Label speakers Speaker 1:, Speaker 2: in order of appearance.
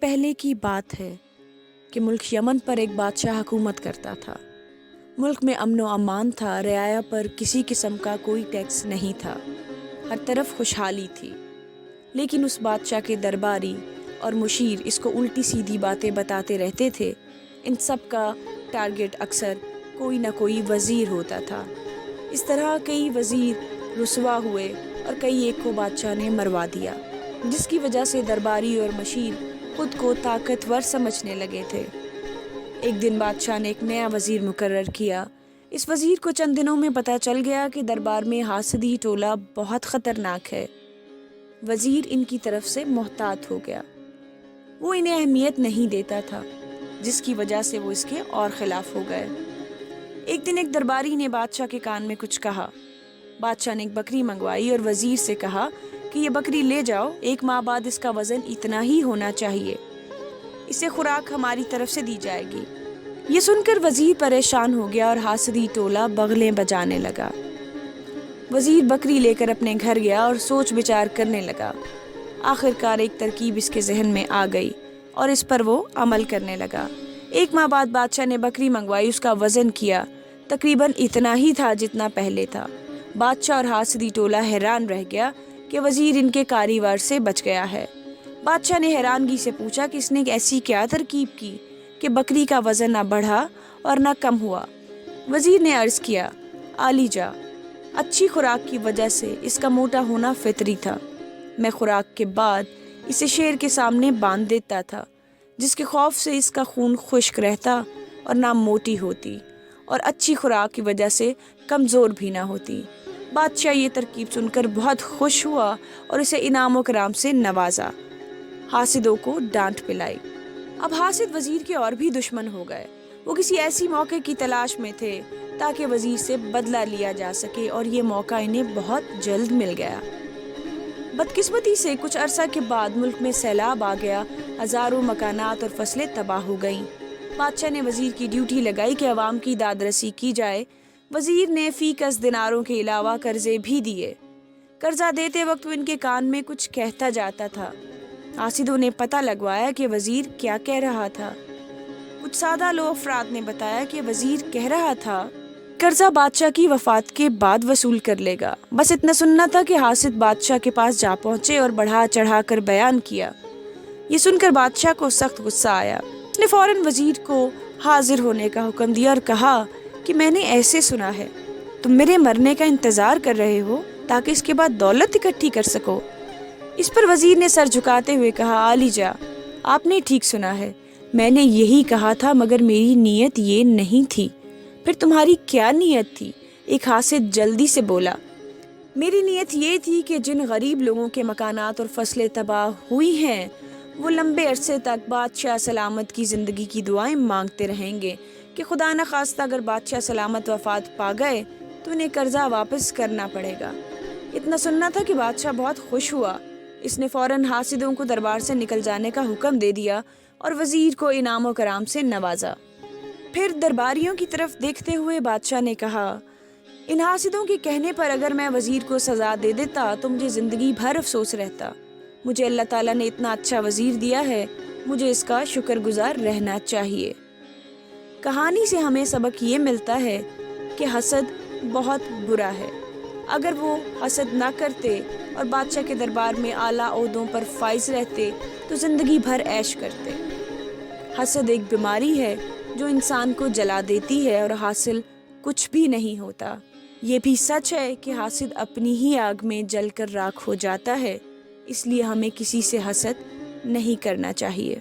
Speaker 1: پہلے کی بات ہے کہ ملک یمن پر ایک بادشاہ حکومت کرتا تھا۔ ملک میں امن و امان تھا، رعایا پر کسی قسم کا کوئی ٹیکس نہیں تھا، ہر طرف خوشحالی تھی۔ لیکن اس بادشاہ کے درباری اور مشیر اس کو الٹی سیدھی باتیں بتاتے رہتے تھے۔ ان سب کا ٹارگٹ اکثر کوئی نہ کوئی وزیر ہوتا تھا۔ اس طرح کئی وزیر رسوا ہوئے اور کئی ایک کو بادشاہ نے مروا دیا، جس کی وجہ سے درباری اور مشیر خود کو طاقتور سمجھنے لگے تھے۔ ایک دن بادشاہ نے ایک نیا وزیر مقرر کیا۔ اس وزیر کو چند دنوں میں پتہ چل گیا کہ دربار میں حاسدی ٹولہ بہت خطرناک ہے۔ وزیر ان کی طرف سے محتاط ہو گیا۔ وہ انہیں اہمیت نہیں دیتا تھا، جس کی وجہ سے وہ اس کے اور خلاف ہو گئے۔ ایک دن ایک درباری نے بادشاہ کے کان میں کچھ کہا۔ بادشاہ نے ایک بکری منگوائی اور وزیر سے کہا کہ یہ بکری لے جاؤ، 1 ماہ بعد اس کا وزن اتنا ہی ہونا چاہیے، اسے خوراک ہماری طرف سے دی جائے گی۔ یہ سن کر وزیر پریشان ہو گیا اور حاسدی ٹولہ بغلیں بجانے لگا۔ وزیر بکری لے کر اپنے گھر گیا اور سوچ بچار کرنے لگا۔ آخر کار ایک ترکیب اس کے ذہن میں آ گئی اور اس پر وہ عمل کرنے لگا۔ 1 ماہ بعد بادشاہ نے بکری منگوائی، اس کا وزن کیا، تقریباً اتنا ہی تھا جتنا پہلے تھا۔ بادشاہ اور حاسدی ٹولہ حیران رہ گیا کہ وزیر ان کے کاروبار سے بچ گیا ہے۔ بادشاہ نے حیرانگی سے پوچھا کہ اس نے ایسی کیا ترکیب کی کہ بکری کا وزن نہ بڑھا اور نہ کم ہوا۔ وزیر نے عرض کیا، عالیجا، اچھی خوراک کی وجہ سے اس کا موٹا ہونا فطری تھا۔ میں خوراک کے بعد اسے شیر کے سامنے باندھ دیتا تھا، جس کے خوف سے اس کا خون خشک رہتا اور نہ موٹی ہوتی، اور اچھی خوراک کی وجہ سے کمزور بھی نہ ہوتی۔ بادشاہ یہ ترکیب سن کر بہت خوش ہوا اور اسے انعام و کرام سے نوازا، حاسدوں کو ڈانٹ پلائی۔ اب حاسد وزیر کے اور بھی دشمن ہو گئے۔ وہ کسی ایسی موقع کی تلاش میں تھے تاکہ وزیر سے بدلہ لیا جا سکے، اور یہ موقع انہیں بہت جلد مل گیا۔ بدقسمتی سے کچھ عرصہ کے بعد ملک میں سیلاب آ گیا، ہزاروں مکانات اور فصلیں تباہ ہو گئیں۔ بادشاہ نے وزیر کی ڈیوٹی لگائی کہ عوام کی داد رسی کی جائے۔ وزیر نے فی کس دیناروں کے علاوہ قرضے بھی دیے۔ قرضہ دیتے وقت وہ ان کے کان میں کچھ کہتا جاتا تھا۔ حاسدوں نے پتہ لگوایا کہ وزیر کیا کہہ رہا تھا۔ کچھ سادہ لوگ افراد نے بتایا کہ وزیر کہہ رہا تھا قرضہ بادشاہ کی وفات کے بعد وصول کر لے گا۔ بس اتنا سننا تھا کہ حاسد بادشاہ کے پاس جا پہنچے اور بڑھا چڑھا کر بیان کیا۔ یہ سن کر بادشاہ کو سخت غصہ آیا۔ اس نے فوراً وزیر کو حاضر ہونے کا حکم دیا اور کہا کہ میں نے ایسے سنا ہے، تم میرے مرنے کا انتظار کر رہے ہو تاکہ اس کے بعد دولت اکٹھی کر سکو۔ اس پر وزیر نے سر جھکاتے ہوئے کہا، عالیجا، آپ نے ٹھیک سنا ہے، میں نے یہی کہا تھا، مگر میری نیت یہ نہیں تھی۔ پھر تمہاری کیا نیت تھی؟ ایک حاسد جلدی سے بولا، میری نیت یہ تھی کہ جن غریب لوگوں کے مکانات اور فصلیں تباہ ہوئی ہیں وہ لمبے عرصے تک بادشاہ سلامت کی زندگی کی دعائیں مانگتے رہیں گے کہ خدا نخواستہ اگر بادشاہ سلامت وفات پا گئے تو انہیں قرضہ واپس کرنا پڑے گا۔ اتنا سننا تھا کہ بادشاہ بہت خوش ہوا۔ اس نے فوراً حاسدوں کو دربار سے نکل جانے کا حکم دے دیا اور وزیر کو انعام و کرام سے نوازا۔ پھر درباریوں کی طرف دیکھتے ہوئے بادشاہ نے کہا، ان حاسدوں کے کہنے پر اگر میں وزیر کو سزا دے دیتا تو مجھے زندگی بھر افسوس رہتا۔ مجھے اللہ تعالیٰ نے اتنا اچھا وزیر دیا ہے، مجھے اس کا شکر گزار رہنا چاہیے۔ کہانی سے ہمیں سبق یہ ملتا ہے کہ حسد بہت برا ہے۔ اگر وہ حسد نہ کرتے اور بادشاہ کے دربار میں اعلیٰ عہدوں پر فائز رہتے تو زندگی بھر عیش کرتے۔ حسد ایک بیماری ہے جو انسان کو جلا دیتی ہے اور حاصل کچھ بھی نہیں ہوتا۔ یہ بھی سچ ہے کہ حاسد اپنی ہی آگ میں جل کر راکھ ہو جاتا ہے، اس لیے ہمیں کسی سے حسد نہیں کرنا چاہیے۔